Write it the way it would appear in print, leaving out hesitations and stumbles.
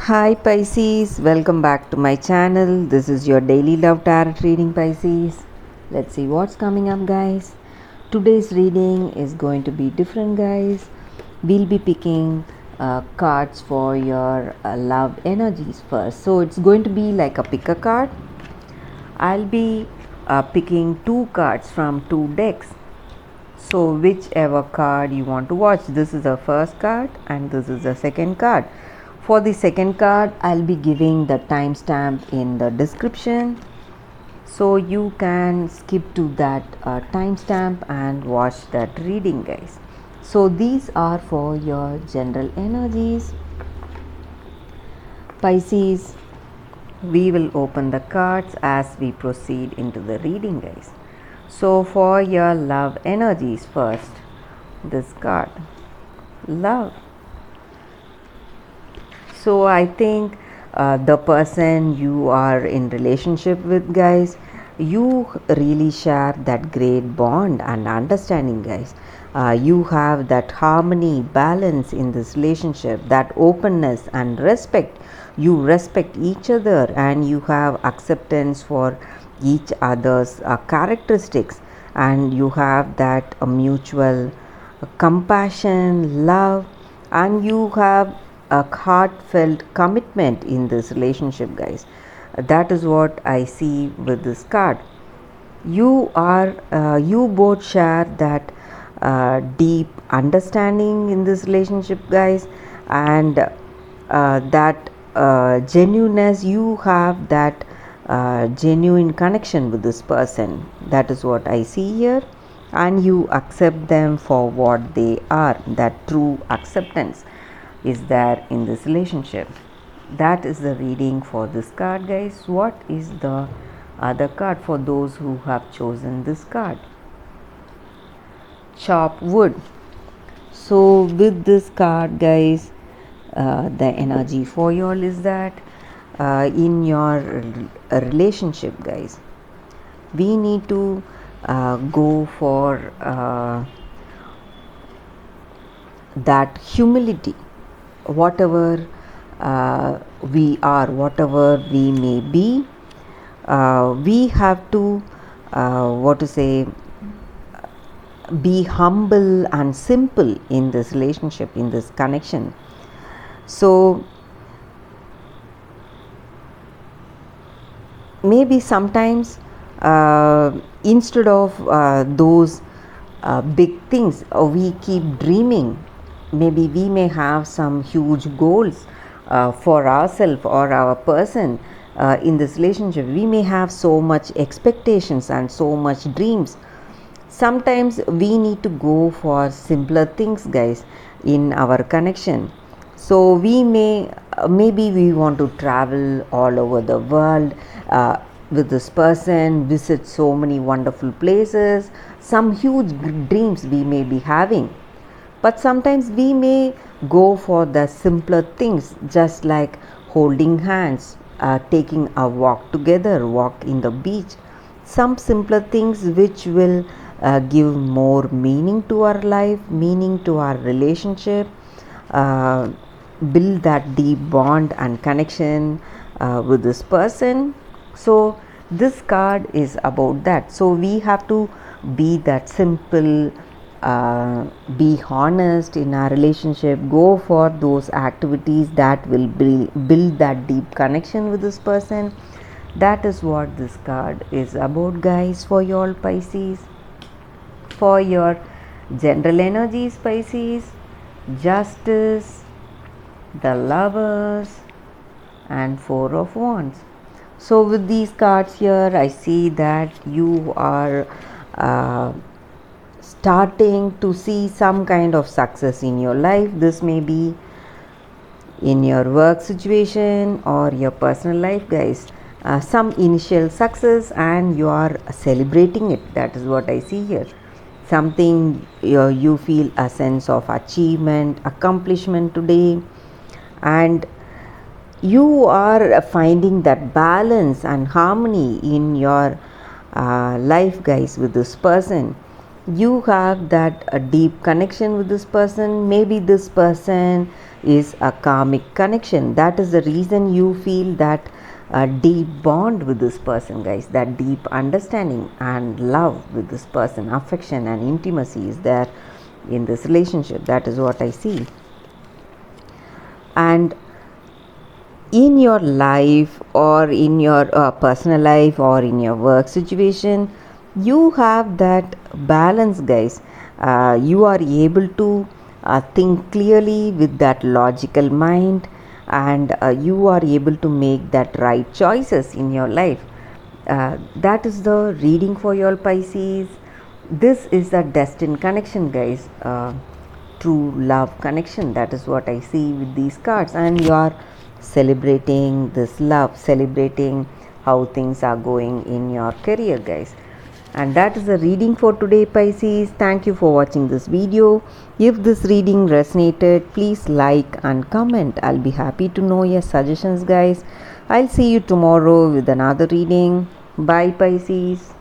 Hi Pisces, welcome back to my channel. This is your daily love tarot reading, Pisces. Let's see what's coming up, guys. Today's reading is going to be different, guys. We'll be picking cards for your love energies first. So it's going to be like a pick a card. I'll be picking two cards from two decks. So whichever card you want to watch, this is the first card and this is the second card. For the second card, I'll be giving the timestamp in the description, so you can skip to that timestamp and watch that reading, guys. So these are for your general energies. Pisces, we will open the cards as we proceed into the reading, guys. So for your love energies first, this card, love. So I think the person you are in relationship with, guys, you really share that great bond and understanding, guys. You have that harmony, balance in this relationship, that openness and respect. You respect each other and you have acceptance for each other's characteristics, and you have that mutual compassion, love, and you have a heartfelt commitment in this relationship, guys. That is what I see with this card. You both share that deep understanding in this relationship, guys, and that genuineness. You have that genuine connection with this person. That is what I see here, and you accept them for what they are. That true acceptance is there in this relationship. That is the reading for this card, guys. What is the other card for those who have chosen this card? Chop wood. So with this card, guys, the energy for you all is that in your relationship, guys, we need to go for that humility. Whatever we are, whatever we may be, we have to be humble and simple in this relationship, in this connection. So maybe sometimes instead of those big things, we keep dreaming. Maybe we may have some huge goals for ourselves or our person in this relationship. We may have so much expectations and so much dreams. Sometimes we need to go for simpler things, guys, in our connection. So we maybe we want to travel all over the world with this person, visit so many wonderful places, some huge dreams we may be having. But sometimes we may go for the simpler things, just like holding hands, taking a walk together, walk in the beach. Some simpler things which will give more meaning to our life, meaning to our relationship, build that deep bond and connection with this person. So this card is about that. So we have to be that simple, be honest in our relationship, go for those activities that will build that deep connection with this person. That is what this card is about, guys, for your Pisces. For your general energies, Pisces, justice, the lovers, and four of wands. So with these cards here, I see that you are starting to see some kind of success in your life. This may be in your work situation or your personal life, guys. Some initial success and you are celebrating it. That is what I see here. Something you feel a sense of achievement, accomplishment today, and you are finding that balance and harmony in your life, guys, with this person. You have that deep connection with this person. Maybe this person is a karmic connection. That is the reason you feel that deep bond with this person, guys. That deep understanding and love with this person, affection and intimacy is there in this relationship. That is what I see. And in your life, or in your personal life, or in your work situation, you have that balance, guys. You are able to think clearly with that logical mind, and you are able to make that right choices in your life. That is the reading for your Pisces. This is a destined connection, guys. True love connection. That is what I see with these cards. And you are celebrating this love, celebrating how things are going in your career, guys. And that is the reading for today, Pisces. Thank you for watching this video. If this reading resonated, please like and comment. I'll be happy to know your suggestions, guys. I'll see you tomorrow with another reading. Bye, Pisces.